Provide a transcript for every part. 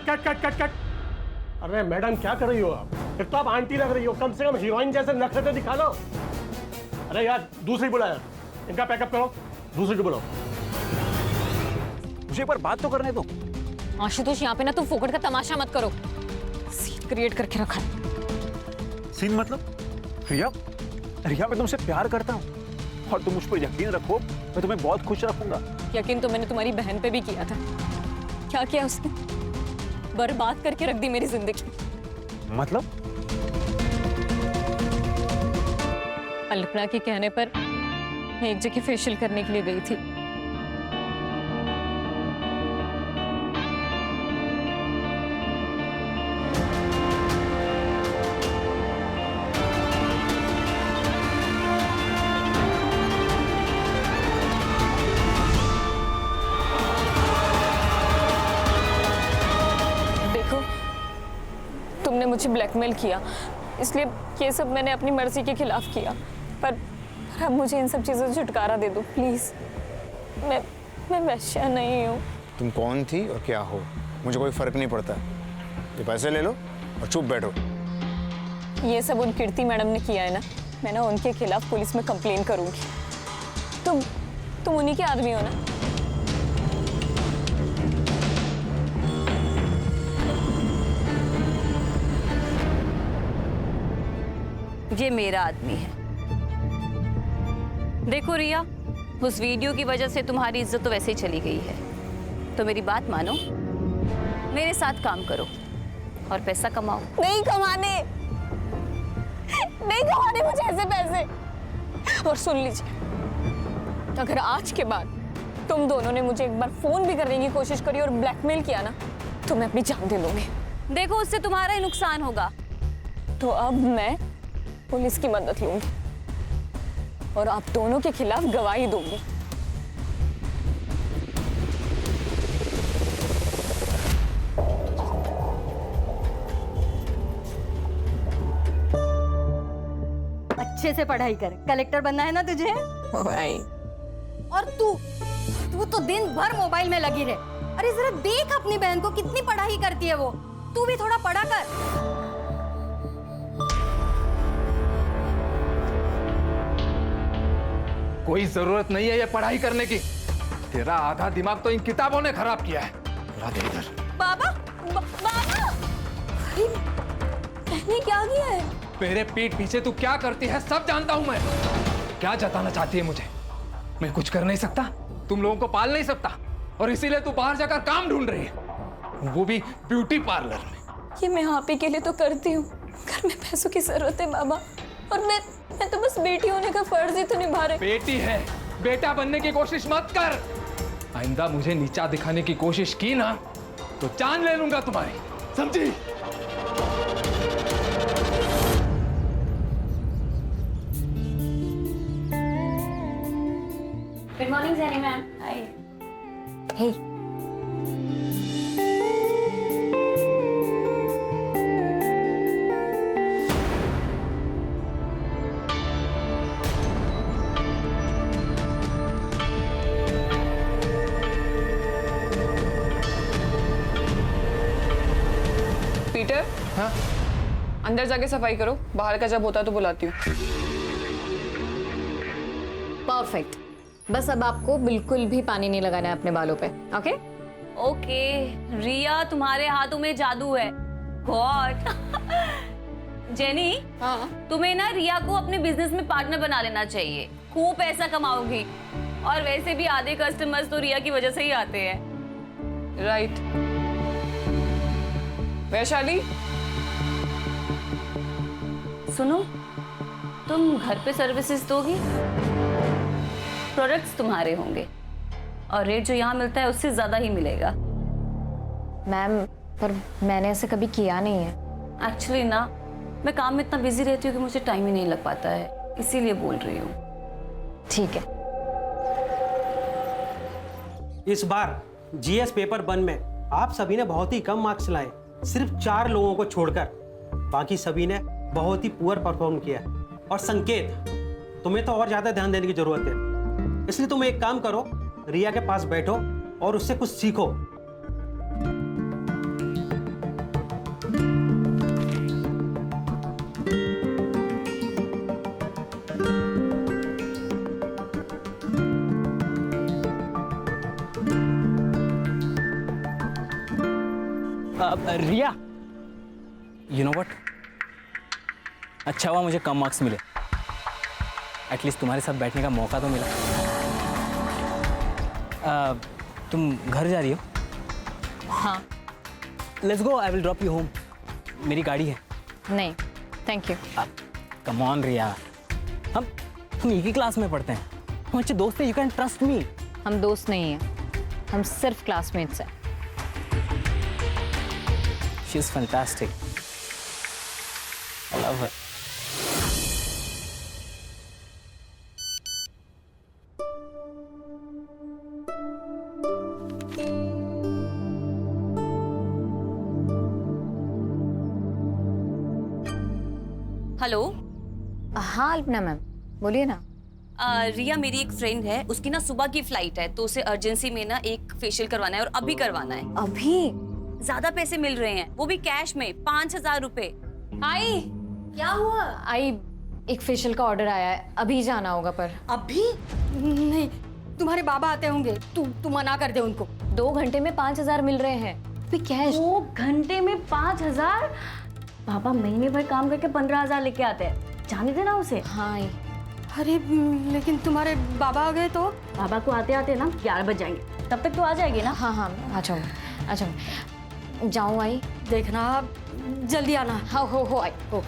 Cut cut cut cut. अरे madam क्या कर रही हो आप? एक तो आप आंटी लग रही हो, कम से कम हीरोइन जैसे नखरे दिखा लो। अरे यार दूसरी बुला यार, इनका पैकअप करो, दूसरी को बुलाओ। मुझे एक बार बात तो करने दो। आशुतोष यहाँ पे ना तुम फोकट का तमाशा मत करो, सीन क्रिएट करके रखा है। सीन मतलब? रिया, रिया मैं तुमसे प्यार करता हूँ और तुम मुझ पर यकीन रखो, मैं तुम्हें बहुत खुश रखूंगा। यकीन तो मैंने तुम्हारी बहन पे भी किया था। क्या किया उसने? बर्बाद करके रख दी मेरी जिंदगी। मतलब? अल्पना के कहने पर मैं एक जगह फेशियल करने के लिए गई थी। तुमने मुझे ब्लैकमेल किया, इसलिए ये सब मैंने अपनी मर्जी के खिलाफ किया, पर अब मुझे इन सब चीज़ों से छुटकारा दे दो प्लीज। मैं वैश्या नहीं हूँ। तुम कौन थी और क्या हो मुझे कोई फर्क नहीं पड़ता। ये पैसे ले लो और चुप बैठो। ये सब उन कीर्ति मैडम ने किया है ना, मैं ना उनके खिलाफ पुलिस में कंप्लेन करूंगी। तुम उन्हीं के आदमी हो ना? ये मेरा आदमी है। देखो रिया, उस वीडियो की वजह से तुम्हारी इज्जत तो वैसे ही चली गई है, तो मेरी बात मानो, मेरे साथ काम करो और पैसा कमाओ। नहीं कमाने मुझे ऐसे पैसे। और सुन लीजिए, अगर आज के बाद तुम दोनों ने मुझे एक बार फोन भी करने की कोशिश करी और ब्लैकमेल किया ना, तो मैं अपनी जान दे लूंगी। देखो उससे तुम्हारा ही नुकसान होगा। तो अब मैं पुलिस की मदद लूंगी और आप दोनों के खिलाफ गवाही दूंगी। अच्छे से पढ़ाई कर, कलेक्टर बनना है ना तुझे? भाई और तू तो दिन भर मोबाइल में लगी रहे। अरे जरा देख अपनी बहन को, कितनी पढ़ाई करती है वो। तू भी थोड़ा पढ़ा कर। कोई जरूरत नहीं है ये पढ़ाई करने की। तेरा आधा दिमाग तो इन किताबों ने खराब किया है। इधर बाबा बाबा, मैंने क्या किया है? मेरे पीठ पीछे तू क्या करती है सब जानता हूं मैं। क्या जताना चाहती है मुझे? मैं कुछ कर नहीं सकता, तुम लोगों को पाल नहीं सकता, और इसीलिए तू बाहर जाकर काम ढूंढ रही है, वो भी ब्यूटी पार्लर में। ये मैं आप ही के लिए तो करती हूँ, घर में पैसों की जरूरत है बाबा, और मैं तो बस बेटी होने का फर्ज ही तो निभा रही। बेटी है, बेटा बनने की कोशिश मत कर। आइंदा मुझे नीचा दिखाने की कोशिश की ना तो जान ले लूंगा तुम्हारी, समझी? Good morning Jenny ma'am. Hi. Hey. Peter, हाँ? अंदर जाके सफाई करो, बाहर का जब होता तो बुलाती हूँ। परफेक्ट। बस अब आपको बिल्कुल भी पानी नहीं लगाना है अपने बालों पे, ओके? ओके रिया, तुम्हारे हाथों में जादू है। गॉड। जेनी, हाँ? तुम्हें ना रिया को अपने बिजनेस में पार्टनर बना लेना चाहिए, खूब पैसा कमाओगी। और वैसे भी आधे कस्टमर्स तो रिया की वजह से ही आते हैं। राइट। वैशाली, सुनो, तुम घर पे सर्विसेज दोगी, प्रोडक्ट्स तुम्हारे होंगे, और रेट जो यहाँ मिलता है उससे ज्यादा ही मिलेगा। मैम, पर मैंने ऐसे कभी किया नहीं है। एक्चुअली ना, मैं काम में इतना बिजी रहती हूँ कि मुझे टाइम ही नहीं लग पाता है, इसीलिए बोल रही हूँ। ठीक है। इस बार जीएस पेपर 1 में आप सभी ने बहुत ही कम मार्क्स लाए, सिर्फ 4 लोगों को छोड़कर। बाकी सभी ने बहुत ही पुअर परफॉर्म किया। और संकेत, तुम्हें तो और ज्यादा ध्यान देने की जरूरत है, इसलिए तुम एक काम करो, रिया के पास बैठो और उससे कुछ सीखो। रिया, यू नो व्हाट, अच्छा हुआ मुझे कम मार्क्स मिले, एटलीस्ट तुम्हारे साथ बैठने का मौका तो मिला। तुम घर जा रही हो? हाँ। Let's go, I will drop you home. मेरी गाड़ी है। नहीं थैंक यू। कम ऑन रिया, हम एक ही क्लास में पढ़ते हैं, हम अच्छे दोस्त हैं, यू कैन ट्रस्ट मी। हम दोस्त नहीं हैं, हम सिर्फ क्लासमेट्स हैं। She is fantastic, I love her. Hello. हाँ अल्पना मैम, बोलिए ना। रिया मेरी एक फ्रेंड है, उसकी ना सुबह की फ्लाइट है, तो उसे अर्जेंसी में ना एक फेशियल करवाना है और अभी करवाना है। अभी? ज्यादा पैसे मिल रहे हैं, वो भी कैश में, 5,000 रुपए। आई, क्या हुआ? आई, एक फेशियल का ऑर्डर आया है, अभी जाना होगा। पर अभी नहीं, तुम्हारे बाबा आते होंगे, तू मना कर दे उनको। 2 घंटे में 5,000 मिल रहे हैं, अभी कैश। 2 घंटे में 5,000? पापा महीने भर काम करके 15,000 लेके आते हैं, जाने देना उसे। हाँ आई। अरे लेकिन तुम्हारे बाबा आ गए तो? बाबा को आते आते ना 11 बज जाएंगे, तब तक तो आ जाएगी ना? हाँ हाँ आ जाऊँ, आ जाऊँ। जाऊँ आई? देखना जल्दी आना। हाँ हो आई हो।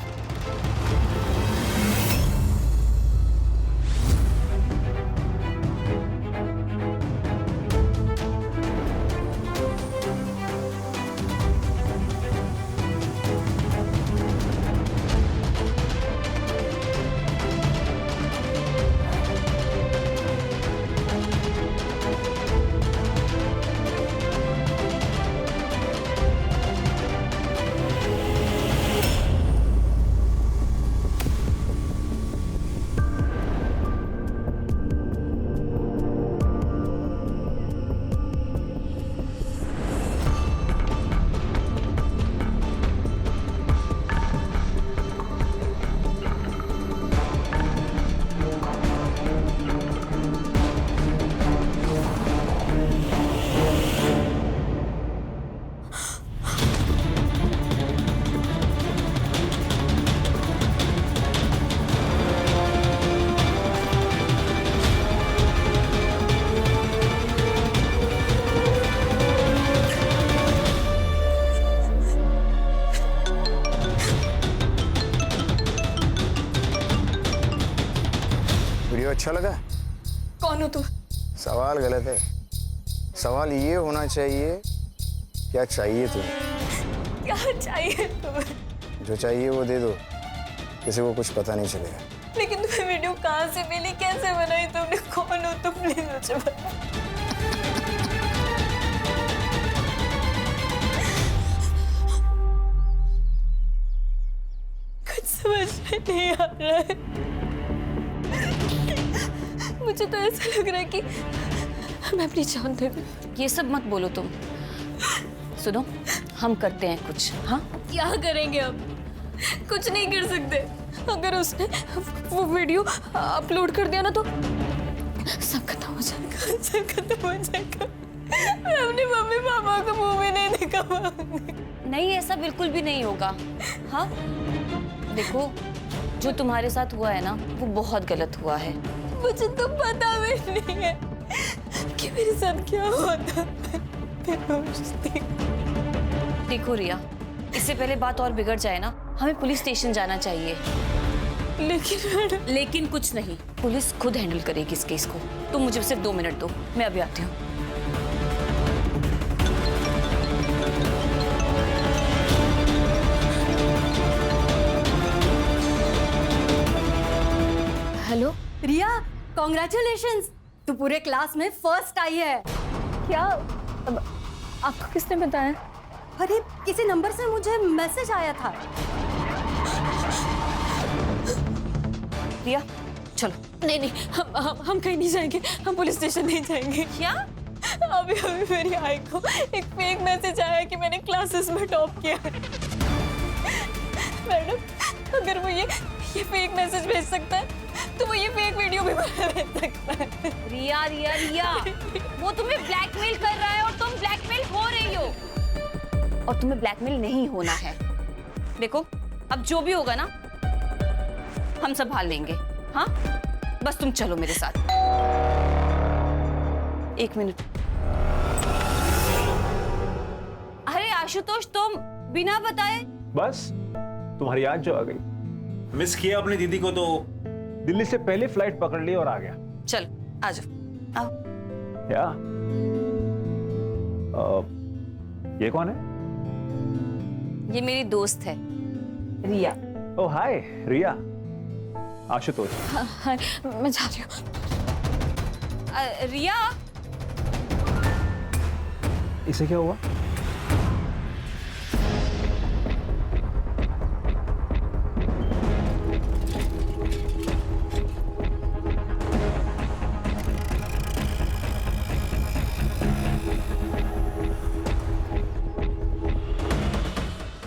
वीडियो अच्छा लगा? कौन हो तुम? सवाल गलत है, सवाल ये होना चाहिए क्या चाहिए तुम्हें? क्या चाहिए तुम्हें? जो चाहिए वो दे दो, किसी को कुछ पता नहीं चलेगा। लेकिन तुम्हें वीडियो कहाँ से मिली, कैसे बनाई तुमने, कौन हो तुम, प्लीज मुझे बताओ। कुछ समझ में नहीं आ रहा है, मुझे तो ऐसा लग रहा है कि मैं अपनी जान दे दूं। ये सब मत बोलो तुम। सुनो, हम करते हैं कुछ। हाँ क्या करेंगे अब? कुछ नहीं कर सकते। अगर उसने वो वीडियो अपलोड कर दिया ना तो सब खत्म हो जाएगा, सब खत्म हो जाएगा। मैं अपने मम्मी पापा को मुंह में नहीं दिखा पाऊंगी। नहीं, ऐसा बिल्कुल भी नहीं होगा। हाँ देखो, जो तुम्हारे साथ हुआ है ना वो बहुत गलत हुआ है। मुझे तो पता भी नहीं है कि मेरे साथ क्या हुआ था। देखो रिया, इससे पहले बात और बिगड़ जाए ना, हमें पुलिस स्टेशन जाना चाहिए। लेकिन कुछ नहीं, पुलिस खुद हैंडल करेगी इस केस को। तुम मुझे सिर्फ 2 मिनट दो, मैं अभी आती हूँ। हेलो रिया, कॉन्ग्रेचुलेशंस, तू पूरे क्लास में फर्स्ट आई है। क्या? अब आपको किसने बताया? अरे किसी नंबर से मुझे मैसेज आया था। रिया चलो। नहीं नहीं, हम कहीं नहीं जाएंगे, हम पुलिस स्टेशन नहीं जाएंगे। क्या? अभी मेरी आई को एक फेक मैसेज आया कि मैंने क्लासेस में टॉप किया है। मैडम, अगर वो ये फेक मैसेज भेज सकता है तो वो ये फेक वीडियो भी भेज सकता है। रिया रिया रिया, वो तुम्हें ब्लैकमेल कर रहा है और तुम ब्लैकमेल हो रही हो। और तुम्हें ब्लैकमेल नहीं होना है। देखो अब जो भी होगा ना हम संभाल लेंगे। हाँ बस तुम चलो मेरे साथ। 1 मिनट। अरे आशुतोष तुम बिना बताए? बस तुम्हारी याद जो आ गई। मिस किया अपनी दीदी को तो दिल्ली से पहले फ्लाइट पकड़ ली और आ गया। चल आ जाओ। आओ। क्या ये कौन है? ये मेरी दोस्त है रिया। ओह हाय रिया। आशुतोष। हाँ, मैं जा रही हूँ। रिया इसे क्या हुआ?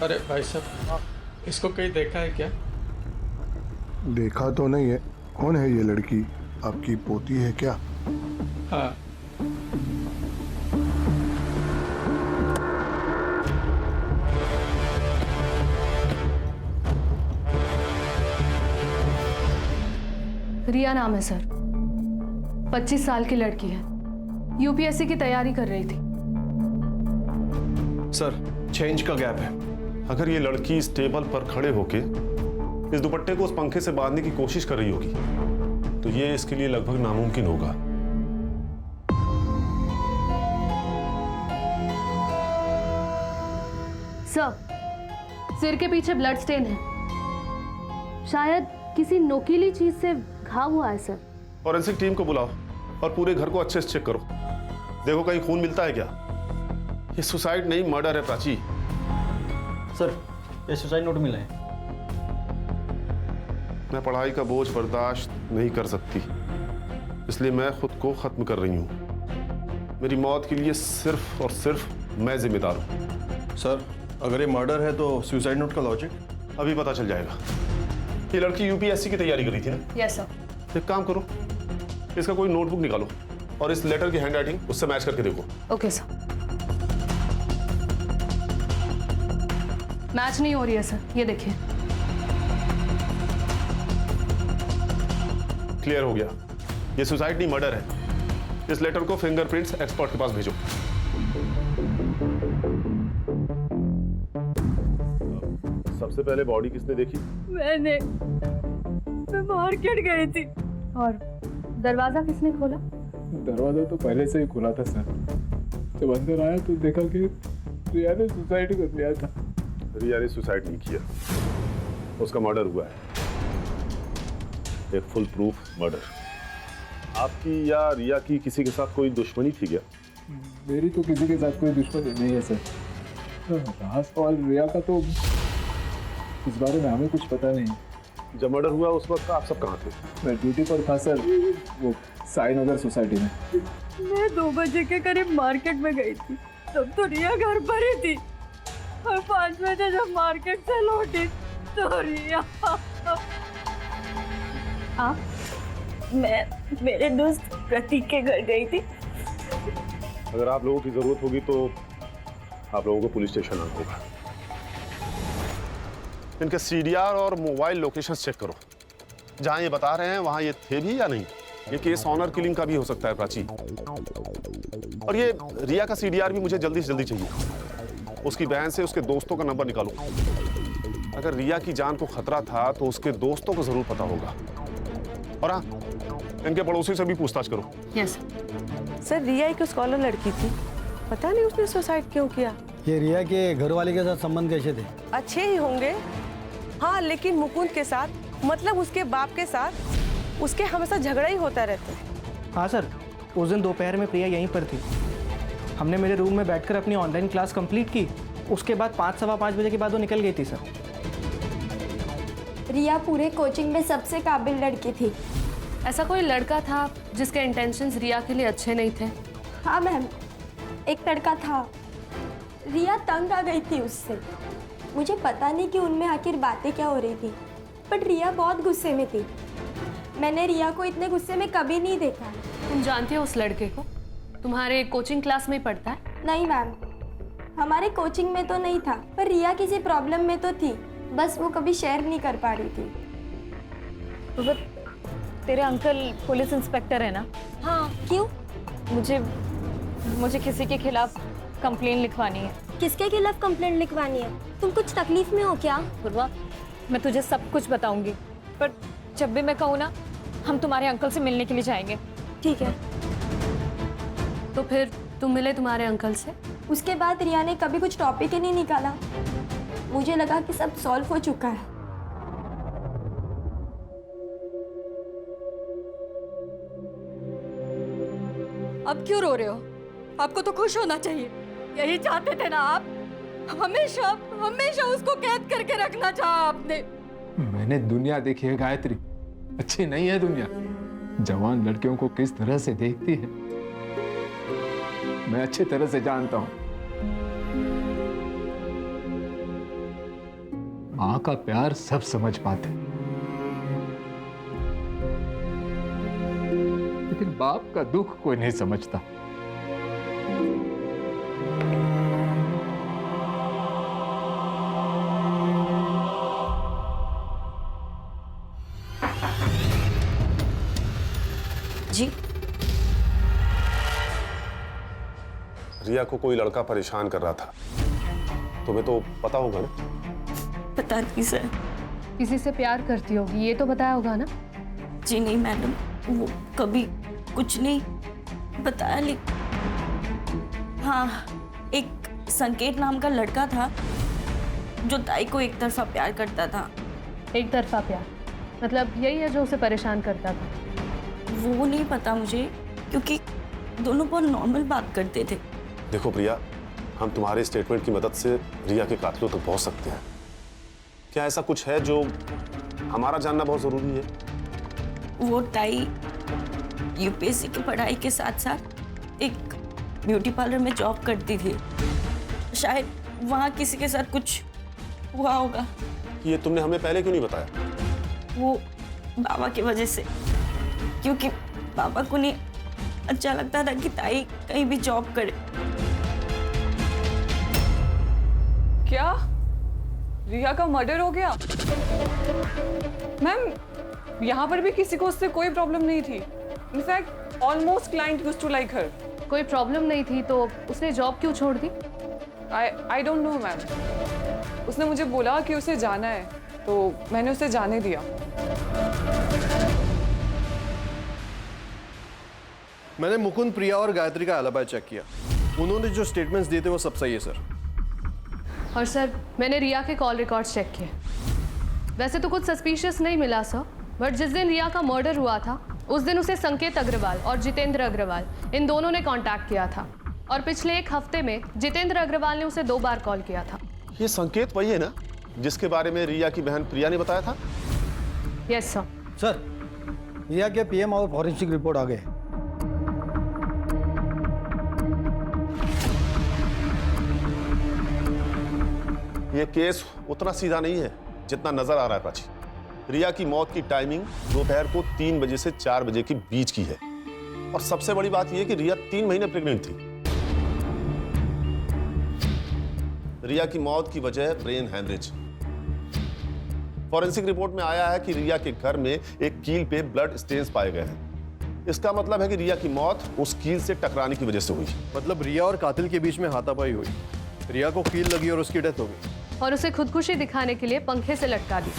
अरे भाई साहब इसको कहीं देखा है क्या? देखा तो नहीं है। कौन है ये लड़की? आपकी पोती है क्या? हाँ। रिया नाम है सर। 25 साल की लड़की है। यूपीएससी की तैयारी कर रही थी। सर चेंज का गैप है। अगर ये लड़की इस टेबल पर खड़े होके इस दुपट्टे को उस पंखे से बांधने की कोशिश कर रही होगी तो ये इसके लिए लगभग नामुमकिन होगा। सर सिर के पीछे ब्लड स्टेन है। शायद किसी नोकीली चीज से घाव हुआ है सर। फॉरेंसिक टीम को बुलाओ और पूरे घर को अच्छे से चेक करो। देखो कहीं खून मिलता है क्या। ये सुसाइड नहीं मर्डर है प्राची। सर ये सुसाइड नोट मिला है। मैं पढ़ाई का बोझ बर्दाश्त नहीं कर सकती इसलिए मैं खुद को खत्म कर रही हूँ। मेरी मौत के लिए सिर्फ और सिर्फ मैं जिम्मेदार हूँ। सर अगर ये मर्डर है तो सुसाइड नोट का लॉजिक? अभी पता चल जाएगा। ये लड़की यूपीएससी की तैयारी कर रही थी ना? Yes sir. एक काम करो इसका कोई नोटबुक निकालो और इस लेटर की हैंडराइटिंग उससे मैच करके देखो। Okay sir. मैच नहीं हो रही है सर, ये देखिए। क्लियर हो गया। ये सुसाइड नहीं मर्डर है। इस लेटर को फिंगरप्रिंट्स एक्सपर्ट के पास भेजो। सबसे पहले बॉडी किसने देखी? मैं मार्केट गई थी। और दरवाजा किसने खोला? दरवाजा तो पहले से ही खुला था सर। जब अंदर आया तो देखा कि रिया ने सुसाइड कर लिया था। रिया ने सुसाइड नहीं किया, उसका मर्डर हुआ है। एक फुल प्रूफ मर्डर। आपकी या रिया की किसी के साथ कोई दुश्मनी थी क्या? मेरी तो किसी के साथ कोई दुश्मनी नहीं है सर। रहा सवाल रिया का तो इस बारे में हमें कुछ पता नहीं। जब मर्डर हुआ उस वक्त आप सब कहाँ थे? मैं ड्यूटी पर था सर, वो साई नगर सोसाइटी में। मैं 2 बजे के करीब मार्केट में गई थी, तब तो रिया घर पर ही थी। और 5 बजे जब मार्केट से लौटी तो रिया। आप? मैं मेरे दोस्त प्रतीक के घर गई थी। अगर आप लोगों की जरूरत होगी तो आप लोगों को पुलिस स्टेशन आना होगा। इनके सीडीआर और मोबाइल लोकेशन चेक करो। जहां ये बता रहे हैं वहां ये थे भी या नहीं। ये केस ऑनर किलिंग का भी हो सकता है प्राची। और ये रिया का सीडीआर भी मुझे जल्दी से जल्दी चाहिए। उसकी बहन से उसके दोस्तों का नंबर निकालो। अगर रिया की जान को खतरा था तो उसके दोस्तों को जरूर पता होगा। और हाँ, इनके पड़ोसी से भी पूछताछ करो। यस सर रिया एक स्कॉलर लड़की थी, पता नहीं उसने सुसाइड क्यों किया। ये रिया के घर वाले के साथ संबंध कैसे थे? अच्छे ही होंगे हाँ, लेकिन मुकुंद के साथ, मतलब उसके बाप के साथ उसके हमेशा झगड़ा ही होता रहता है। हाँ सर, उस दिन दोपहर में प्रिया यहीं पर थी। हमने मेरे रूम में बैठकर अपनी ऑनलाइन क्लास कंप्लीट की। उसके बाद 5 सवा 5 बजे के बाद वो निकल गई थी सर। रिया पूरे कोचिंग में सबसे काबिल लड़की थी। ऐसा कोई लड़का था जिसके इंटेंशंस रिया के लिए अच्छे नहीं थे? हाँ मैम, एक लड़का था। रिया तंग आ गई थी उससे। मुझे पता नहीं कि उनमें आखिर बातें क्या हो रही थी, बट रिया बहुत गुस्से में थी। मैंने रिया को इतने गुस्से में कभी नहीं देखा। तुम जानती हो उस लड़के को? तुम्हारे कोचिंग क्लास में ही पढ़ता है? नहीं मैम, हमारे कोचिंग में तो नहीं था, पर रिया किसी प्रॉब्लम में तो थी, बस वो कभी शेयर नहीं कर पा रही थी। तो तेरे अंकल पुलिस इंस्पेक्टर है ना? हाँ, क्यों? मुझे किसी के खिलाफ कंप्लेन लिखवानी है। किसके खिलाफ कंप्लेंट लिखवानी है? तुम कुछ तकलीफ में हो क्या? पूर्वा, मैं तुझे सब कुछ बताऊंगी, पर जब भी मैं कहूँ ना, हम तुम्हारे अंकल से मिलने के लिए जाएंगे। ठीक है। तो फिर तुम मिले तुम्हारे अंकल से? उसके बाद रिया ने कभी कुछ टॉपिक ही नहीं निकाला। मुझे लगा कि सब सॉल्व हो चुका है। अब क्यों रो रहे हो? आपको तो खुश होना चाहिए। यही चाहते थे ना आप? हमेशा हमेशा उसको कैद करके रखना चाहा आपने। मैंने दुनिया देखी है गायत्री, अच्छी नहीं है दुनिया। जवान लड़कियों को किस तरह से देखती है मैं अच्छी तरह से जानता हूं। मां का प्यार सब समझ पाते, लेकिन बाप का दुख कोई नहीं समझता। जी, रिया को कोई लड़का परेशान कर रहा था, तुम्हें तो पता होगा ना? पता नहीं सर। किसी से प्यार करती होगी, ये तो बताया होगा ना? जी नहीं मैडम, वो कभी कुछ नहीं बताया। लेकिन हाँ, एक संकेत नाम का लड़का था जो ताई को एक तरफा प्यार करता था। एक तरफा प्यार मतलब यही है जो उसे परेशान करता था? वो नहीं पता मुझे, क्योंकि दोनों बहुत नॉर्मल बात करते थे। देखो प्रिया, हम तुम्हारे स्टेटमेंट की मदद से रिया के कातिलों तक पहुंच सकते हैं। क्या ऐसा कुछ है जो हमारा जानना बहुत जरूरी है? वो ताई यूपीएससी की पढ़ाई के साथ साथ एक ब्यूटी पार्लर में जॉब करती थी। शायद वहाँ किसी के साथ कुछ हुआ होगा। ये तुमने हमें पहले क्यों नहीं बताया? वो बाबा की वजह से, क्योंकि पापा को नहीं अच्छा लगता था कि ताई कहीं भी जॉब करे। क्या रिया का मर्डर हो गया? मैम, यहाँ पर भी किसी को उससे कोई प्रॉब्लम नहीं थी। In fact almost client used to like her. कोई प्रॉब्लम नहीं थी तो उसने जॉब क्यों छोड़ दी? I don't know ma'am. उसने मुझे बोला कि उसे जाना है, तो मैंने उसे जाने दिया। मैंने मुकुंद, प्रिया और गायत्री का एलिबी चेक किया। उन्होंने जो स्टेटमेंट्स दिए थे वो सब सही है सर। और सर, मैंने रिया के कॉल रिकॉर्ड्स चेक किए। वैसे तो कुछ सस्पिशियस नहीं मिला सर, बट जिस दिन रिया का मर्डर हुआ था उस दिन उसे संकेत अग्रवाल और जितेंद्र अग्रवाल, इन दोनों ने कांटेक्ट किया था। और पिछले एक हफ्ते में जितेंद्र अग्रवाल ने उसे 2 बार कॉल किया था। ये संकेत वही है ना जिसके बारे में रिया की बहन प्रिया ने बताया था? Yes sir. सर, रिया के पीएम और फॉरेंसिक रिपोर्ट आ गए। ये केस उतना सीधा नहीं है जितना नजर आ रहा है प्राची। रिया की मौत की टाइमिंग दोपहर को 3 बजे से 4 बजे के बीच की है। और सबसे बड़ी बात यह कि रिया 3 महीने प्रेग्नेंट थी। रिया की मौत की वजह ब्रेन हैमरेज। फॉरेंसिक रिपोर्ट में आया है कि रिया के घर में एक कील पे ब्लड स्टेन्स पाए गए हैं। इसका मतलब है कि रिया की मौत उस कील से टकराने की वजह से हुई। मतलब रिया और कातिल के बीच में हाथापाई हुई, रिया को कील लगी और उसकी डेथ हो गई। और उसे खुदकुशी दिखाने के लिए पंखे से लटका दी।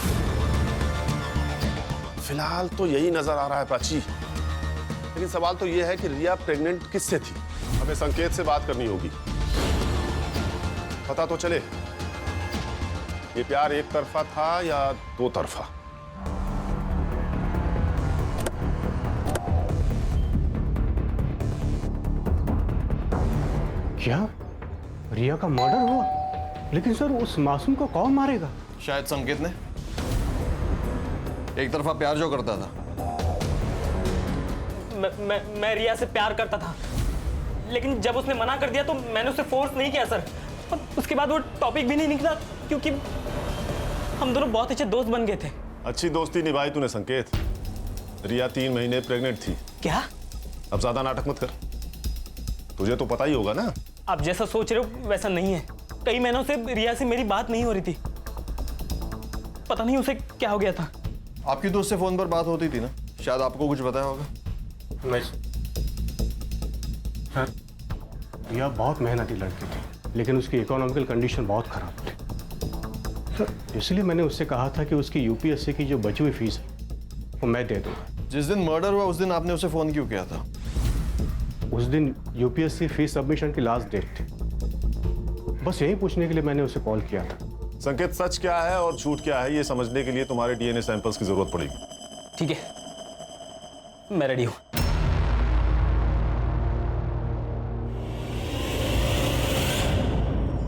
फिलहाल तो यही नजर आ रहा है प्राची, लेकिन सवाल तो यह है कि रिया प्रेग्नेंट किससे थी? हमें संकेत से बात करनी होगी। पता तो चले ये प्यार एक तरफा था या 2 तरफा। क्या रिया का मर्डर हुआ? लेकिन सर, उस मासूम को कौन मारेगा? शायद संकेत ने। एक तरफा प्यार जो करता था। मैं रिया से प्यार करता था, लेकिन जब उसने मना कर दिया तो मैंने उसे फोर्स नहीं किया सर। और उसके बाद वो टॉपिक भी नहीं निकला, क्योंकि हम दोनों बहुत अच्छे दोस्त बन गए थे। अच्छी दोस्ती निभाई तूने संकेत। रिया 3 महीने प्रेग्नेंट थी। क्या? अब ज्यादा नाटक मत कर। तुझे तो पता ही होगा ना। आप जैसा सोच रहे हो वैसा नहीं है। कई महीनों से रिया से मेरी बात नहीं हो रही थी। पता नहीं उसे क्या हो गया था। आपकी तो उससे फोन पर बात होती थी ना, शायद आपको कुछ बताया होगा। नहीं सर, रिया बहुत मेहनती लड़की थी, लेकिन उसकी इकोनॉमिकल कंडीशन बहुत खराब थी सर। इसलिए मैंने उससे कहा था कि उसकी यूपीएससी की जो बची हुई फीस है वो मैं दे दूंगा। जिस दिन मर्डर हुआ उस दिन आपने उसे फोन क्यों किया था? उस दिन यूपीएससी फीस सबमिशन की लास्ट डेट थी। बस यही पूछने के लिए मैंने उसे कॉल किया था। संकेत, सच क्या है और झूठ क्या है ये समझने के लिए तुम्हारे डीएनए सैंपल्स की जरूरत पड़ेगी। ठीक है, मैं रेडी हूं।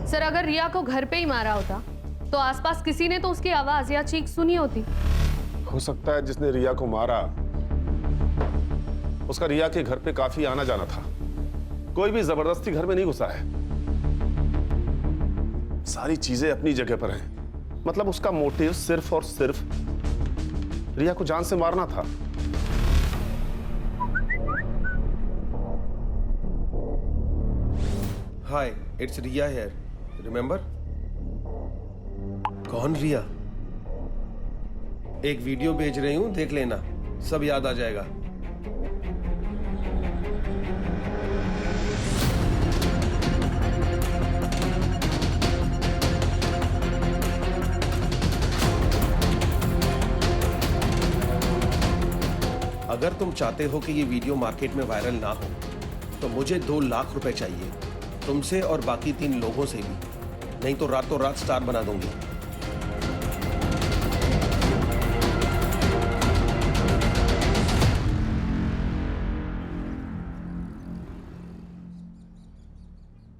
सर अगर रिया को घर पे ही मारा होता तो आसपास किसी ने तो उसकी आवाज या चीख सुनी होती। हो सकता है जिसने रिया को मारा उसका रिया के घर पे काफी आना जाना था। कोई भी जबरदस्ती घर में नहीं घुसा है। सारी चीजें अपनी जगह पर हैं। मतलब उसका मोटिव सिर्फ और सिर्फ रिया को जान से मारना था। हाय, इट्स रिया हियर, रिमेंबर? कौन रिया? एक वीडियो भेज रही हूं, देख लेना, सब याद आ जाएगा। अगर तुम चाहते हो कि ये वीडियो मार्केट में वायरल ना हो तो मुझे 2 लाख रुपए चाहिए, तुमसे और बाकी 3 लोगों से भी, नहीं तो रातों रात स्टार बना दूंगी।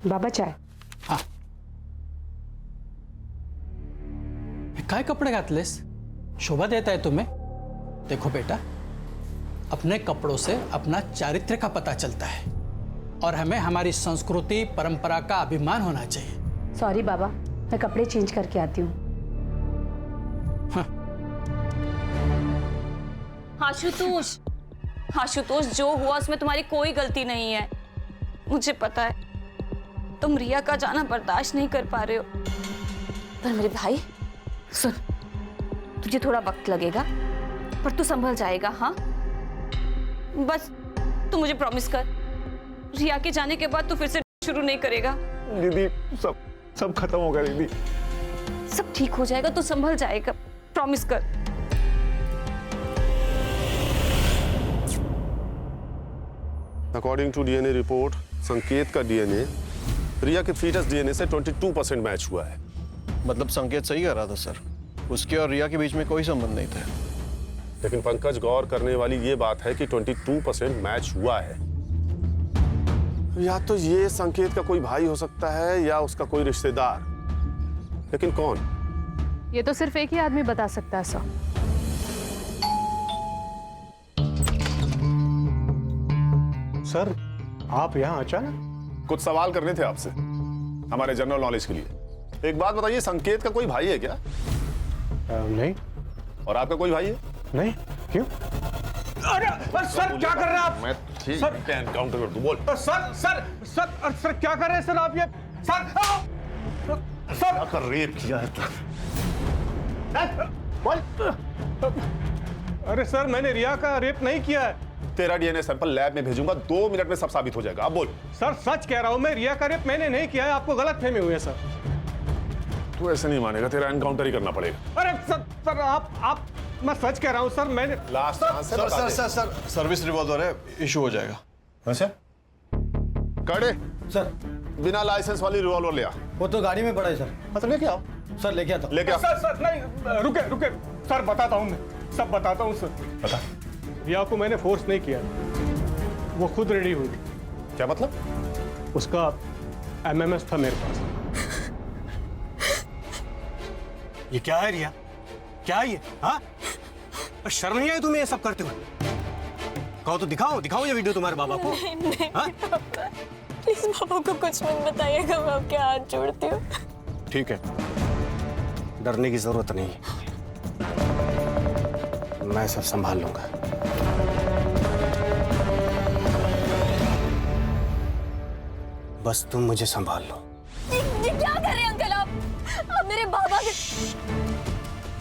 बाबा चाय. हा. काय कपडे घातलेस? शोभा देत आहे तुम्हें? देखो बेटा, अपने कपड़ों से अपना चारित्र्य का पता चलता है और हमें हमारी संस्कृति परंपरा का अभिमान होना चाहिए। सॉरी बाबा, मैं कपड़े चेंज करके आती हूँ। आशुतोष, आशुतोष, जो हुआ उसमें तुम्हारी कोई गलती नहीं है। मुझे पता है तुम रिया का जाना बर्दाश्त नहीं कर पा रहे हो, पर मेरे भाई सुन, तुझे थोड़ा वक्त लगेगा पर तू संभल जाएगा। हाँ, बस तू मुझे प्रॉमिस कर, रिया के जाने के बाद तू फिर से शुरू नहीं करेगा। दीदी, सब खत्म होगा दीदी। सब ठीक हो जाएगा, तू संभल जाएगा, प्रॉमिस कर। अकॉर्डिंग टू डीएनए रिपोर्ट, संकेत का डीएनए रिया के फीटस डीएनए से 22% मैच हुआ है। मतलब संकेत सही कह रहा था सर, उसके और रिया के बीच में कोई संबंध नहीं था। लेकिन पंकज, गौर करने वाली ये बात है कि 22% मैच हुआ है। या तो ये संकेत का कोई भाई हो सकता है या उसका कोई रिश्तेदार, लेकिन कौन? ये तो सिर्फ एक ही आदमी बता सकता है सर। सर, आप यहाँ अचानक? कुछ सवाल करने थे आपसे हमारे जनरल नॉलेज के लिए। एक बात बताइए, संकेत का कोई भाई है क्या? नहीं। और आपका कोई भाई है? नहीं। क्यों? अरे सर, क्या कर रहे हैं आप? मैं ठीक है, एनकाउंटर कर दूं, बोल। सर क्या कर रहे हैं सर आप? ये सर क्या कर रेप किया है? अरे सर, मैंने रिया का रेप नहीं किया है। तेरा डीएनए सैंपल लैब में भेजूंगा, 2 मिनट में सब साबित हो जाएगा। अब बोल। सर सच कह रहा हूं मैं, रिया का रेप मैंने नहीं किया है, आपको गलतफहमी हुई है सर। तू ऐसे नहीं मानेगा, तेरा एनकाउंटर ही करना पड़ेगा। अरे सर आप मैं सच कह रहा हूं सर, मैंने लास्ट सर सर्विस रिवॉल्वर है, इशू हो जाएगा। अच्छा कड़े सर, बिना लाइसेंस वाली रिवॉल्वर ले आ। वो तो गाड़ी में पड़ा है सर। मतलब लेके आओ। सर लेके आता हूं। लेके आओ। सर नहीं, रुके सर, बताता हूं मैं, सब बताता हूं सर। बता। रिया को मैंने फोर्स नहीं किया, वो खुद रेडी हुई। क्या मतलब? उसका एमएमएस था मेरे पास। ये क्या है रिया? क्या है ये? हाँ, शर्म नहीं आई तुम्हें ये सब करते हुए? कहो तो दिखाओ ये वीडियो तुम्हारे बाबा को। नहीं पापा, प्लीज पापा को कुछ मत बताइएगा, मैं आपके हाथ जोड़ती हूँ। ठीक है, डरने की जरूरत नहीं है, मैं सब संभाल लूंगा। बस तुम मुझे संभाल लो। ये क्या कर रहे हैं अंकल आप मेरे बाबा के।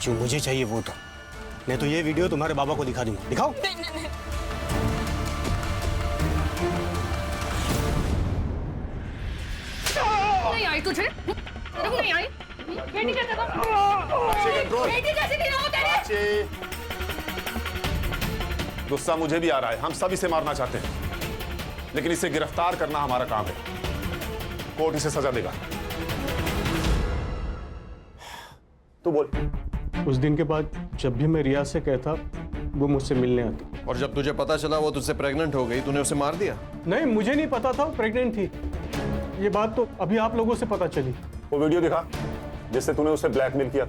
जो मुझे चाहिए वो दो, नहीं तो ये वीडियो तुम्हारे बाबा को दिखा दूंगा। दिखाओ। नहीं। नहीं आई तुझे? तेरे को नहीं आई? बेटी कैसे बेटी कैसे गिरा हो तेरे? गुस्सा मुझे भी आ रहा है, हम सब इसे मारना चाहते हैं, लेकिन इसे गिरफ्तार करना हमारा काम है। कोर्ट इसे सजा देगा। तू बोल। उस दिन के बाद जब भी मैं रिया से कहता, वो मुझसे मिलने आती। और जब तुझे पता चला वो तुझसे प्रेग्नेंट हो गई, तूने उसे मार दिया? नहीं, मुझे नहीं पता था वो प्रेग्नेंट थी। ये बात तो अभी आप लोगों से पता चली। वो वीडियो दिखा जिससे तूने उसे ब्लैकमेल किया।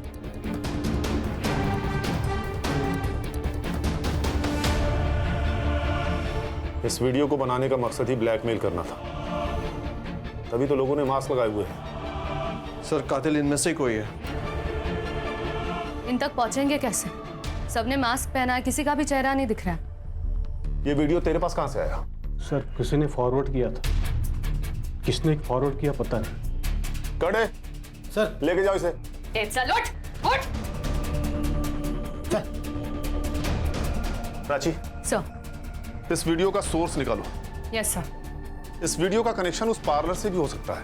इस वीडियो को बनाने का मकसद ही ब्लैकमेल करना था, तभी तो लोगों ने मास्क लगाए हुए हैं। सर, कातिल इनमें से कोई है। इन तक पहुंचेंगे कैसे? सबने मास्क पहना है, किसी का भी चेहरा नहीं दिख रहा। ये वीडियो तेरे पास कहां से आया? सर, किसी ने फॉरवर्ड किया था। किसने फॉरवर्ड किया पता नहीं। कड़े सर, लेके जाओ इसे। चल उठ। प्राची सर। इस वीडियो का सोर्स निकालो। Yes sir. इस वीडियो का कनेक्शन उस पार्लर से भी हो सकता है।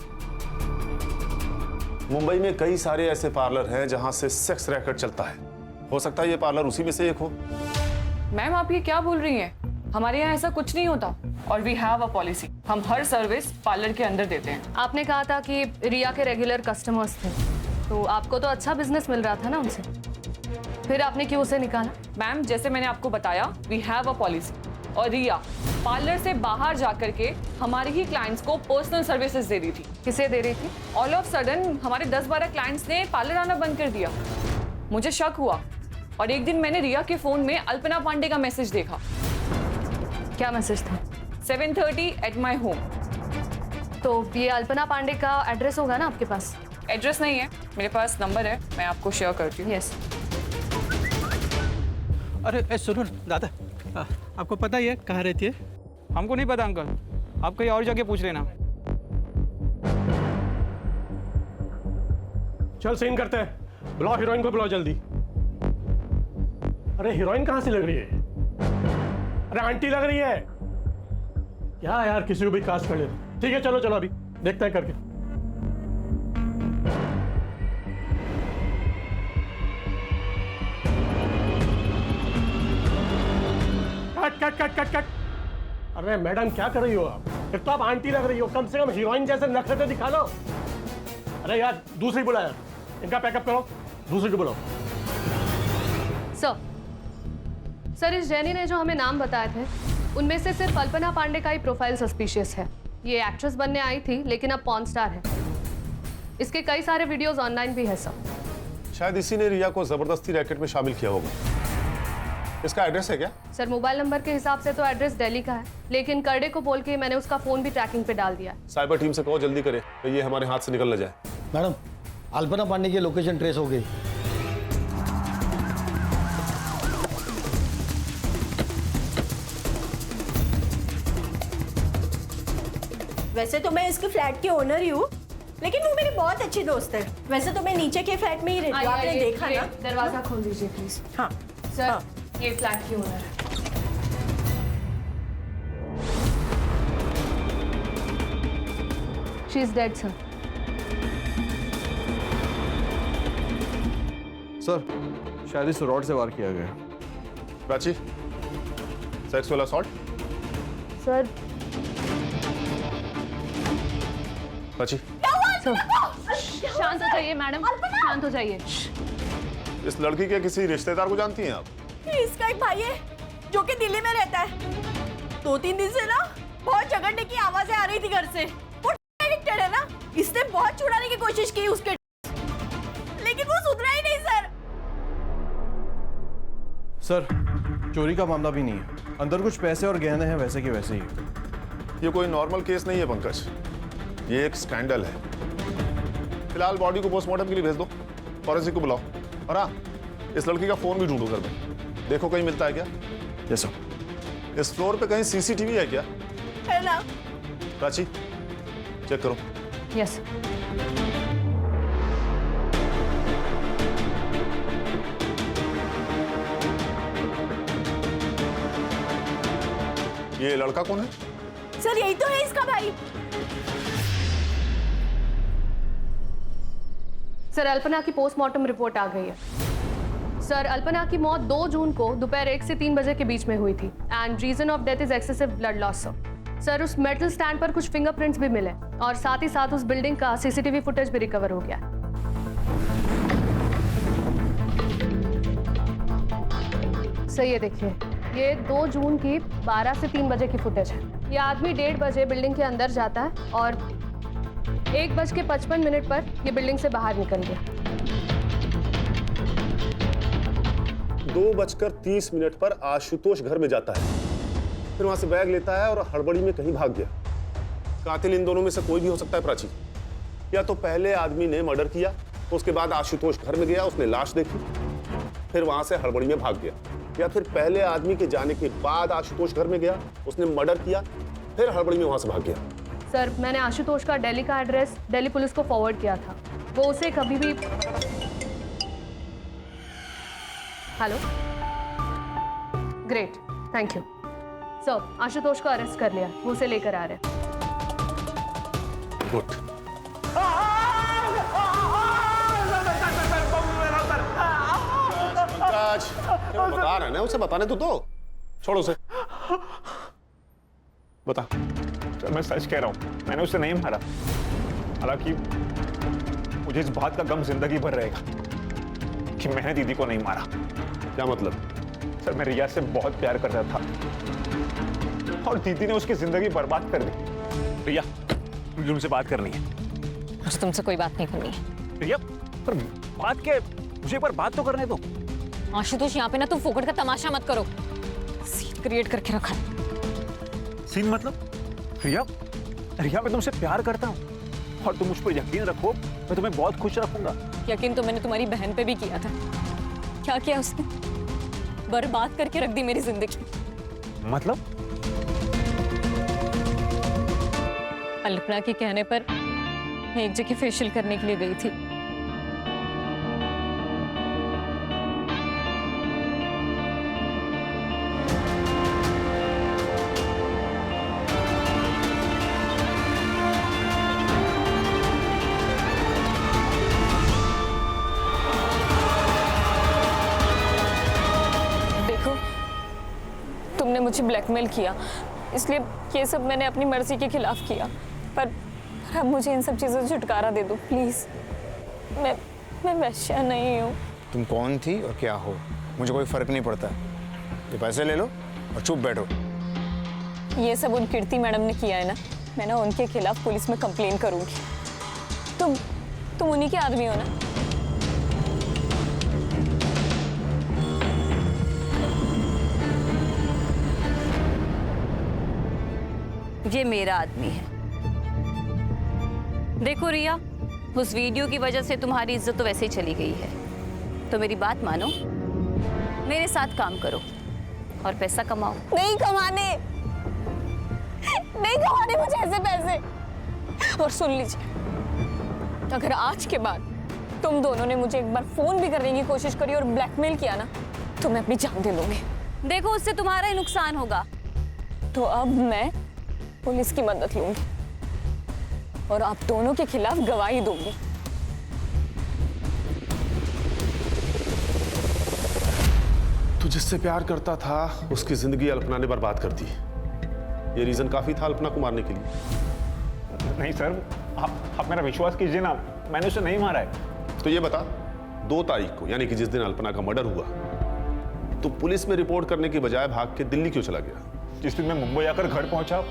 मुंबई में कई सारे ऐसे पार्लर हैं जहां से सेक्स रैकेट चलता है। हो सकता है ये पार्लर उसी में से एक हो। मैम, आप ये क्या बोल रही हैं? हमारे यहाँ ऐसा कुछ नहीं होता और वी हैव अ पॉलिसी। हम हर सर्विस पार्लर के अंदर देते हैं। आपने कहा था कि रिया के रेगुलर कस्टमर्स थे, तो आपको तो अच्छा बिजनेस मिल रहा था ना उनसे, फिर आपने क्यों उसे निकाला? मैम, जैसे मैंने आपको बताया, वी हैव अ पॉलिसी। और रिया पार्लर से बाहर जाकर के हमारे ही क्लाइंट्स को पर्सनल सर्विसेज दे रही थी। किसे दे रही थी? ऑल ऑफ सडन हमारे 10-12 क्लाइंट्स ने पार्लर आना बंद कर दिया। मुझे शक हुआ और एक दिन मैंने रिया के फोन में अल्पना पांडे का मैसेज देखा। क्या मैसेज था? 7:30 एट माई होम। तो ये अल्पना पांडे का एड्रेस होगा ना आपके पास? एड्रेस नहीं है, मेरे पास नंबर है, मैं आपको शेयर करती हूँ। यस। अरे सुनो दादा, आपको पता ही है कहाँ रहती है? हमको नहीं पता अंकल, आप कहीं और जगह पूछ लेना। चल सीन करते हैं, बुलाओ हीरोइन को, बुलाओ जल्दी। अरे हीरोइन कहाँ से लग रही है? अरे आंटी लग रही है क्या यार? किसी को भी कास्ट कर ले। ठीक है, चलो चलो अभी देखते हैं करके। Cut cut cut cut. अरे मैडम क्या कर रही हो आप? एक तो आप आंटी लग रही हो, कम से कम हीरोइन जैसे नखरे तो दिखा लो। अरे यार दूसरी बुला यार, इनका पैकअप करो, दूसरी को बुलाओ। सर, इस जैनी ने जो हमें नाम बताए थे, उनमें से सिर्फ अल्पना पांडे का ही प्रोफाइल सस्पिशियस है। ये एक्ट्रेस बनने आई थी लेकिन अब पॉर्न स्टार है। इसके कई सारे वीडियोस ऑनलाइन भी है सर। शायद इसी ने रिया को जबरदस्ती रैकेट में शामिल किया होगा। इसका एड्रेस है क्या? सर, मोबाइल नंबर के हिसाब से तो एड्रेस दिल्ली का है, लेकिन करडे को बोल के मैंने उसका फोन भी ट्रैकिंग पे डाल दिया। साइबर टीम से कहो जल्दी करे, तो ये हमारे हाथ से निकल न जाए। मैडम, अल्पना पांडे की लोकेशन ट्रेस हो गई। वैसे तो मैं इसके फ्लैट की ओनर ही हूँ, लेकिन वो मेरी बहुत अच्छी दोस्त है। वैसे तो मैं नीचे के फ्लैट में ही रहती हूँ, आपने देखा ना। दरवाजा खोल दीजिए प्लीज। हाँ सर, ये फ्लैट की ओनर है। She is dead sir. Sir, शायद इस रॉड से वार किया गया। Prachi, sexual assault? Sir, Prachi, शांत हो जाइए मैडम, शांत हो जाइए। इस लड़की के किसी रिश्तेदार को जानती हैं आप? इसका एक भाई है जो कि दिल्ली में रहता है। 2-3 दिन से ना बहुत झगड़ने की आवाजें आ रही थी घर से। वो एडिक्टेड है ना, इसने बहुत छुड़ाने की कोशिश की उसके, लेकिन वो सुधरा ही नहीं सर। सर, चोरी का मामला भी नहीं है, अंदर कुछ पैसे और गहने हैं वैसे के वैसे ही। ये कोई नॉर्मल केस नहीं है पंकज, ये एक स्कैंडल है। फिलहाल बॉडी को पोस्टमार्टम के लिए भेज दो, फॉरेंसिक को बुलाओ, और हाँ, इस लड़की का फोन भी ढूंढो घर में, देखो कहीं मिलता है क्या। Yes sir. इस फ्लोर पे कहीं सीसीटीवी है क्या? है ना। प्राची, चेक करो। यस। ये लड़का कौन है? सर यही तो है इसका भाई। सर अल्पना की पोस्टमार्टम रिपोर्ट आ गई है। सर अल्पना की मौत 2 जून को दोपहर 1 से 3 बजे के बीच में हुई थी and reason of death is excessive blood loss. Sir उस मेटल स्टैंड पर कुछ फिंगरप्रिंट्स भी मिले और साथ ही साथ उस बिल्डिंग का सीसीटीवी फुटेज भी रिकवर हो गया। सर ये देखिए, ये 2 जून की 12 से 3 बजे की फुटेज है। ये आदमी 1:30 बजे बिल्डिंग के अंदर जाता है और 1:55 पर ये बिल्डिंग से बाहर निकल गया। 2:30 पर आशुतोष घर में जाता है, फिर वहां से बैग लेता है और हड़बड़ी में कहीं भाग गया। कातिल इन दोनों में से कोई भी हो सकता है प्राची। या तो पहले आदमी ने मर्डर किया, तो उसके बाद आशुतोष घर में गया, उसने लाश देखी, फिर वहां से हड़बड़ी में भाग गया। या फिर पहले आदमी के जाने के बाद आशुतोष घर में गया, उसने मर्डर किया, फिर हड़बड़ी में वहां से भाग गया। सर मैंने आशुतोष का दिल्ली का एड्रेस दिल्ली पुलिस को फॉरवर्ड किया था। वो उसे कभी भी। Hello, great, thank you sir. Ashutosh को अरेस्ट कर लिया, वो उसे लेकर आ रहे हैं। गुड। बता रहे हैं ना, उसे बताने तो दो। छोड़ो उसे। बता। मैं सच कह रहा हूँ, मैंने उसे नहीं मारा। हालांकि मुझे इस बात का गम जिंदगी भर रहेगा कि मैंने दीदी को नहीं मारा। क्या मतलब? सर मैं रिया से बहुत प्यार करता था और दीदी ने उसकी जिंदगी बर्बाद कर दी। रिया, मुझे तुमसे बात करनी है। मुझे तुमसे कोई बात नहीं करनी है। रिया, पर बात क्या है? मुझे एक बार बात तो करने दो। आशुतोष यहाँ पे ना तुम फोकट का तमाशा मत करो। सीन क्रिएट करके रखा है। सीन मतलब? रिया, रिया मैं तुमसे प्यार करता हूँ और तुम मुझ पर यकीन रखो, मैं तुम्हें बहुत खुश रखूंगा। यकीन तो मैंने तुम्हारी बहन पे भी किया था। क्या किया उसने? बर्बाद करके रख दी मेरी जिंदगी। मतलब? अल्पना के कहने पर मैं एक जगह फेशियल करने के लिए गई थी। तुमने मुझे ब्लैकमेल किया, इसलिए ये सब मैंने अपनी मर्जी के खिलाफ किया। पर अब मुझे इन सब चीज़ों से छुटकारा दे दो प्लीज़। मैं वैश्या नहीं हूँ। तुम कौन थी और क्या हो, मुझे कोई फर्क नहीं पड़ता। ये पैसे ले लो और चुप बैठो। ये सब उन कीर्ति मैडम ने किया है ना, मैं ना उनके खिलाफ पुलिस में कंप्लेन करूँगी। तुम उन्हीं के आदमी हो ना? ये मेरा आदमी है। देखो रिया, उस वीडियो की वजह से तुम्हारी इज्जत तो वैसे ही चली गई है, तो मेरी बात मानो, मेरे साथ काम करो और पैसा कमाओ। नहीं कमाने मुझे ऐसे पैसे। और सुन लीजिए, अगर आज के बाद तुम दोनों ने मुझे एक बार फोन भी करने की कोशिश करी और ब्लैकमेल किया ना, तो मैं अपनी जान दे लूंगी। देखो उससे तुम्हारा ही नुकसान होगा। तो अब मैं पुलिस की मदद लूंगी और आप दोनों के खिलाफ गवाही दूंगी। तू जिससे प्यार करता था उसकी जिंदगी अल्पना ने बर्बाद कर दी। ये रीजन काफी था अल्पना को मारने के लिए। नहीं सर, आप मेरा विश्वास कीजिए ना, मैंने उसे नहीं मारा है। तो ये बता, 2 तारीख को यानी कि जिस दिन अल्पना का मर्डर हुआ, तो पुलिस में रिपोर्ट करने की बजाय भाग के दिल्ली क्यों चला गया? जिस दिन मैं मुंबई आकर घर पहुंचा,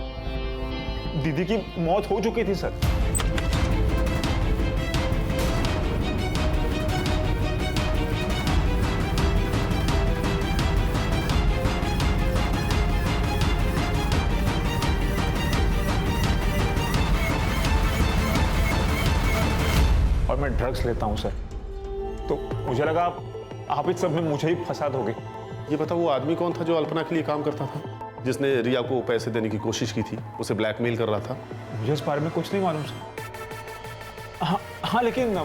दीदी की मौत हो चुकी थी सर। और मैं ड्रग्स लेता हूं सर, तो मुझे लगा आप इस सब में मुझे ही फंसा दोगे। ये बता, वो आदमी कौन था जो अल्पना के लिए काम करता था? जिसने रिया को पैसे देने की कोशिश की थी, उसे ब्लैकमेल कर रहा था? मुझे इस बारे में कुछ नहीं मालूम सर। हाँ लेकिन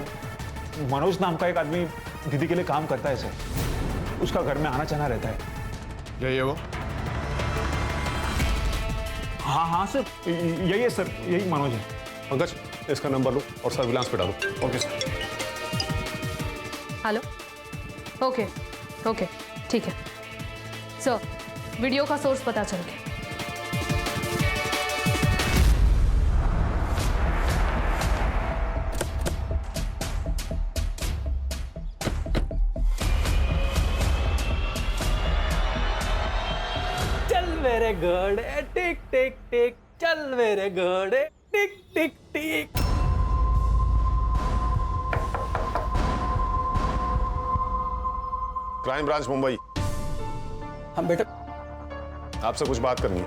मनोज नाम का एक आदमी दीदी के लिए काम करता है सर। उसका घर में आना जाना रहता है। यही है वो? हाँ सर, यही है सर, यही मनोज है। पंकज, इसका नंबर लो और सर्विलांस पे डालो। Okay sir. Hello. Okay okay ठीक है सर, वीडियो का सोर्स पता चल गया। चल मेरे घोड़े टिक टिक टिक, चल मेरे घोड़े tick tick tick. Crime branch Mumbai. हम बेटा आपसे कुछ बात करनी है।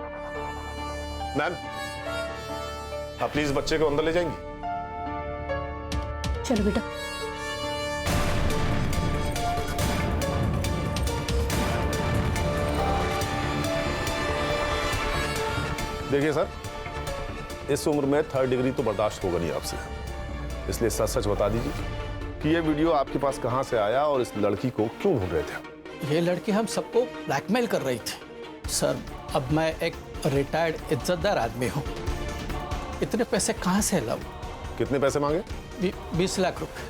मैम, आप प्लीज बच्चे को अंदर ले जाएंगे? चलो बेटा। देखिए सर, इस उम्र में 3rd डिग्री तो बर्दाश्त होगा नहीं आपसे, इसलिए सच सच बता दीजिए कि ये वीडियो आपके पास कहां से आया और इस लड़की को क्यों ढूंढ रहे थे? ये लड़की हम सबको ब्लैकमेल कर रही थी सर। अब मैं एक रिटायर्ड इज्जतदार आदमी हूँ, इतने पैसे कहाँ से लाऊं? कितने पैसे मांगे? 20 लाख रुपए।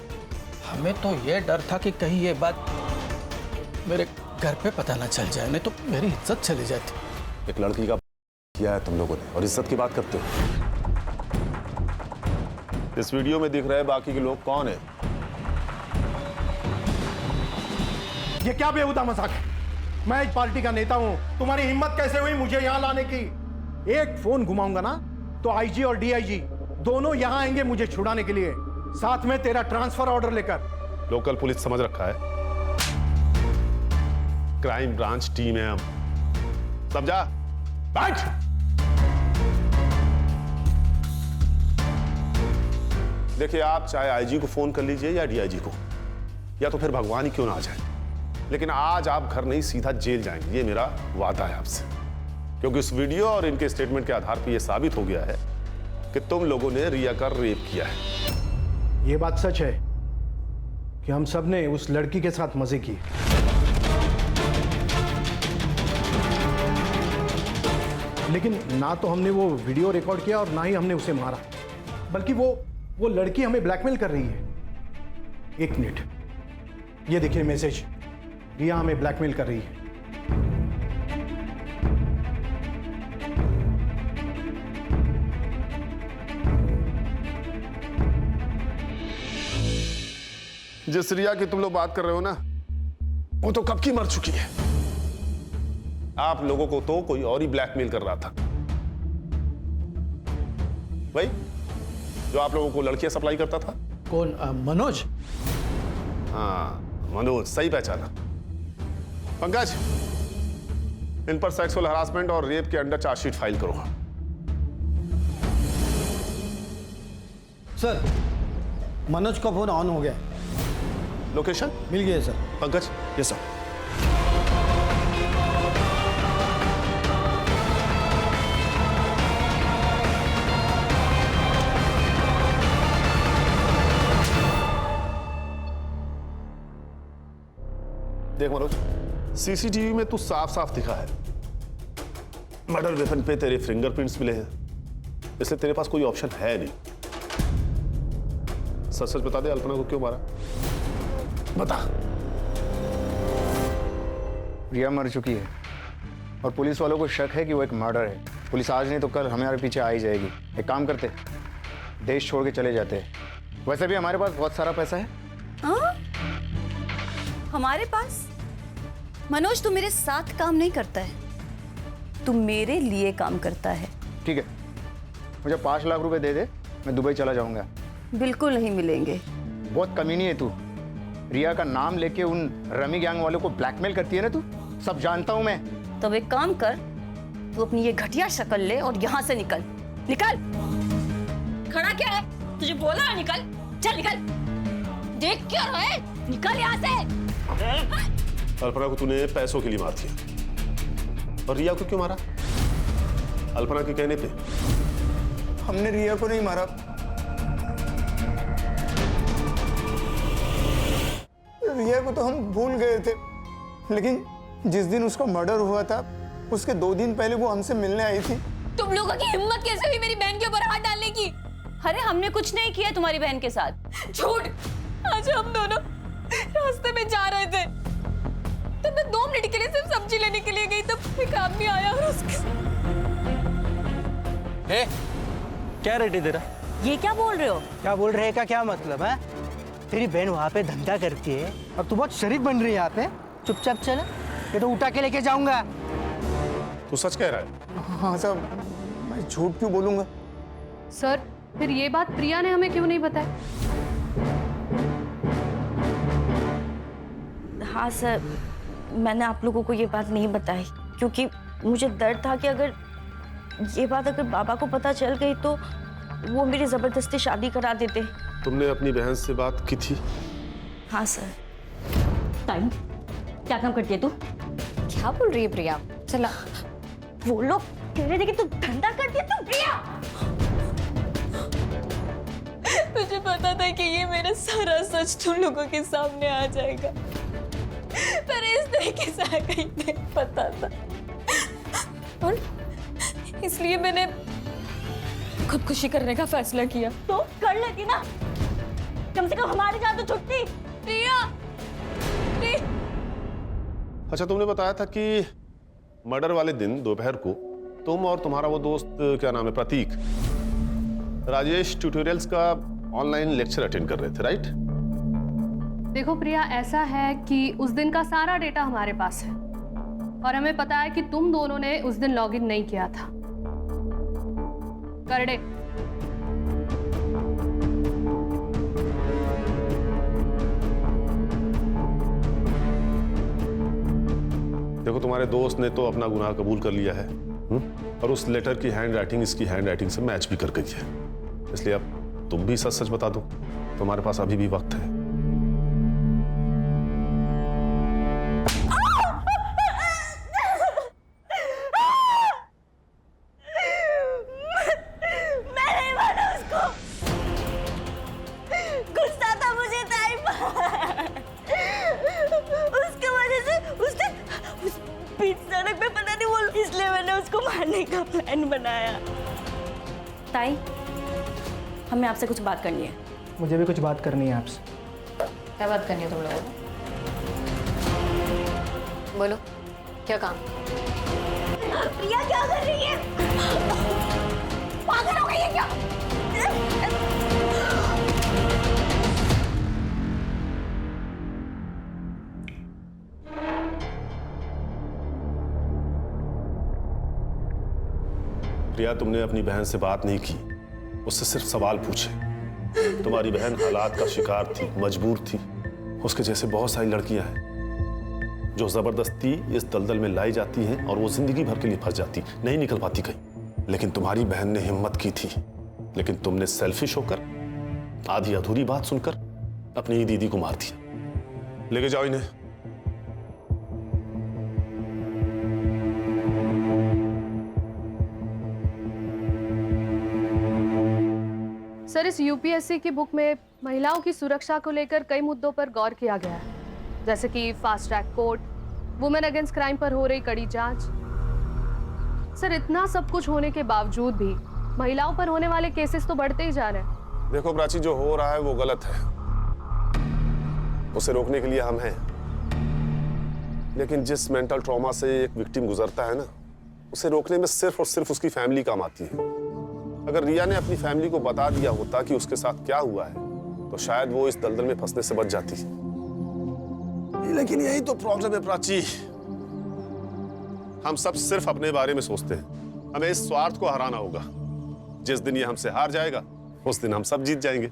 हमें तो ये डर था कि कहीं ये बात मेरे घर पे पता ना चल जाए, नहीं तो मेरी इज्जत चली जाती। एक लड़की का किया है तुम लोगों ने और इज्जत की बात करते हो। इस वीडियो में दिख रहे बाकी के लोग कौन है? ये क्या बेहुदा मजाक है? मैं एक पार्टी का नेता हूं, तुम्हारी हिम्मत कैसे हुई मुझे यहां लाने की? एक फोन घुमाऊंगा ना तो आईजी और डीआईजी दोनों यहां आएंगे मुझे छुड़ाने के लिए, साथ में तेरा ट्रांसफर ऑर्डर लेकर। लोकल पुलिस समझ रखा है, क्राइम ब्रांच टीम है हम, समझा? बैठ। देखिए, आप चाहे आईजी को फोन कर लीजिए या डीआईजी को, या तो फिर भगवान ही क्यों ना आ जाए, लेकिन आज आप घर नहीं सीधा जेल जाएंगे, ये मेरा वादा है आपसे। क्योंकि इस वीडियो और इनके स्टेटमेंट के आधार पर यह साबित हो गया है कि तुम लोगों ने रिया का रेप किया है। ये बात सच है कि हम सब ने उस लड़की के साथ मजे किए, लेकिन ना तो हमने वो वीडियो रिकॉर्ड किया और ना ही हमने उसे मारा, बल्कि वो लड़की हमें ब्लैकमेल कर रही है। एक मिनट, ये देखिए मैसेज, रिया हमें ब्लैकमेल कर रही है। जिस रिया की तुम लोग बात कर रहे हो ना, वो तो कब की मर चुकी है। आप लोगों को तो कोई और ही ब्लैकमेल कर रहा था, भाई, जो आप लोगों को लड़कियां सप्लाई करता था। कौन? मनोज? हाँ, मनोज, सही पहचाना। पंकज, इन पर सेक्सुअल हरासमेंट और रेप के अंडर चार्जशीट फाइल करो। सर, मनोज का फोन ऑन हो गया। लोकेशन मिल गया सर। पंकज? Yes sir. देख मनोज, सीसीटीवी में तू साफ साफ दिखा है, मर्डर वेपन पे तेरे फिंगरप्रिंट्स मिले हैं, इसलिए तेरे पास कोई ऑप्शन है नहीं। सच सच बता दे, अल्पना को क्यों मारा? बता। रिया मर चुकी है और पुलिस वालों को शक है कि वो एक मर्डर है। पुलिस आज नहीं तो कल हमारे पीछे आ ही जाएगी। एक काम करते, देश छोड़ के चले जाते हैं। वैसे भी हमारे पास बहुत सारा पैसा है। हाँ? हमारे पास? मनोज, तू मेरे साथ काम नहीं करता है, तू मेरे लिए काम करता है। ठीक है, मुझे 5 लाख रुपए दे दे, मैं दुबई चला जाऊंगा। बिल्कुल नहीं मिलेंगे। बहुत कमीनी है तू। रिया का नाम लेके उन रमी गैंग वालों को ब्लैकमेल करती है ना तू, सब जानता हूं मैं। तो एक काम कर, तू अपनी ये घटिया शक्ल ले और यहाँ से निकल। निकल। खड़ा क्या है? तुझे बोला ना निकल। चल निकल। देख क्या रहा है? निकल यहाँ से। अल्पना को तूने पैसों के लिए मार दिया और रिया को क्यों मारा? अल्पना के कहने पे? हमने रिया को नहीं मारा। रिया को तो हम भूल गए थे, लेकिन जिस दिन उसका मर्डर हुआ था उसके 2 दिन पहले वो हमसे मिलने आई थी। तुम लोगों की हिम्मत कैसे हुई मेरी बहन के ऊपर हाथ डालने की? अरे हमने कुछ नहीं किया तुम्हारी बहन के साथ। झूठ। आज हम दोनों रास्ते में जा रहे थे, तब मैं 2 मिनट के लिए सिर्फ सब्जी लेने के लिए गई, तब एक आदमी आया और उसके क्या रेट है तेरा? ये क्या बोल रहे हो? क्या बोल रहे का क्या मतलब है? तेरी बहन वहाँ पे धंधा करती है और तू बहुत शरीफ बन रही है यहाँ पे। चुपचाप चल, ये तो उठा के लेके जाऊंगा। तू सच कह रहा है? हाँ साहब, मैं झूठ क्यों बोलूंगा? सर फिर ये बात प्रिया ने हमें क्यों नहीं बताई? हाँ सर, मैंने आप लोगों को ये बात नहीं बताई क्योंकि मुझे डर था कि अगर ये बात अगर बाबा को पता चल गई तो वो मेरी जबरदस्ती शादी करा देते। तुमने अपनी बहन से बात की थी? हाँ सर। टाइम क्या काम करती है तू? क्या बोल रही है प्रिया? चला, वो लोग कह रहे थे कि तू धंधा करती है। तू प्रिया, मुझे पता था कि ये मेरा सारा सच तुम लोगों के सामने आ जाएगा, पर इस तरीके से आएगा ही नहीं पता था, और इसलिए मैंने खुदकुशी करने का फैसला किया। तो कर लेती ना, कम से कम हमारी जान तो छुटती। प्रिया, अच्छा, तुमने बताया था कि मर्डर वाले दिन दोपहर को तुम और तुम्हारा वो दोस्त, क्या नाम है, प्रतीक, राजेश ट्यूटोरियल्स का ऑनलाइन लेक्चर अटेंड कर रहे थे, राइट? देखो प्रिया, ऐसा है कि उस दिन का सारा डेटा हमारे पास है और हमें पता है कि तुम दोनों ने उस दिन लॉगिन नहीं किया था। करडे, देखो, तुम्हारे दोस्त ने तो अपना गुनाह कबूल कर लिया है, और उस लेटर की हैंड राइटिंग इसकी हैंड राइटिंग से मैच भी कर गई है, इसलिए अब तुम भी सच सच बता दो। तुम्हारे पास अभी भी वक्त है। का प्लान बनाया। ताई, हमें आपसे कुछ बात करनी है। मुझे भी कुछ बात करनी है आपसे। क्या बात करनी है तुम लोगों को? बोलो, क्या काम? प्रिया क्या कर रही है? पागल हो गई है क्या? प्रिया, तुमने अपनी बहन से बात नहीं की, उससे सिर्फ सवाल पूछे। तुम्हारी बहन हालात का शिकार थी, मजबूर थी। उसके जैसे बहुत सारी लड़कियां हैं जो जबरदस्ती इस दलदल में लाई जाती हैं और वो जिंदगी भर के लिए फंस जाती, नहीं निकल पाती कहीं। लेकिन तुम्हारी बहन ने हिम्मत की थी, लेकिन तुमने सेल्फिश होकर आधी अधूरी बात सुनकर अपनी ही दीदी को मार दिया। लेके जाओ इन्हें। सर, इस यूपीएससी की बुक में महिलाओं की सुरक्षा को लेकर कई मुद्दों पर गौर किया गया है, जैसे कि fast track court, women against crime पर हो रही कड़ी जांच। सर, इतना सब कुछ होने के बावजूद भी महिलाओं पर होने वाले केसेस तो बढ़ते ही जा रहे हैं। देखो प्राची, जो हो रहा है वो गलत है, उसे रोकने के लिए हम हैं। लेकिन जिस मेंटल ट्रॉमा से एक विक्टिम गुजरता है ना, उसे रोकने में सिर्फ और सिर्फ उसकी फैमिली काम आती है। अगर रिया ने अपनी फैमिली को बता दिया होता कि उसके साथ क्या हुआ है, तो शायद वो इस दलदल में फंसने से बच जाती। लेकिन यही तो प्रॉब्लम है प्राची, हम सब सिर्फ अपने बारे में सोचते हैं। हमें इस स्वार्थ को हराना होगा। जिस दिन ये हमसे हार जाएगा, उस दिन हम सब जीत जाएंगे।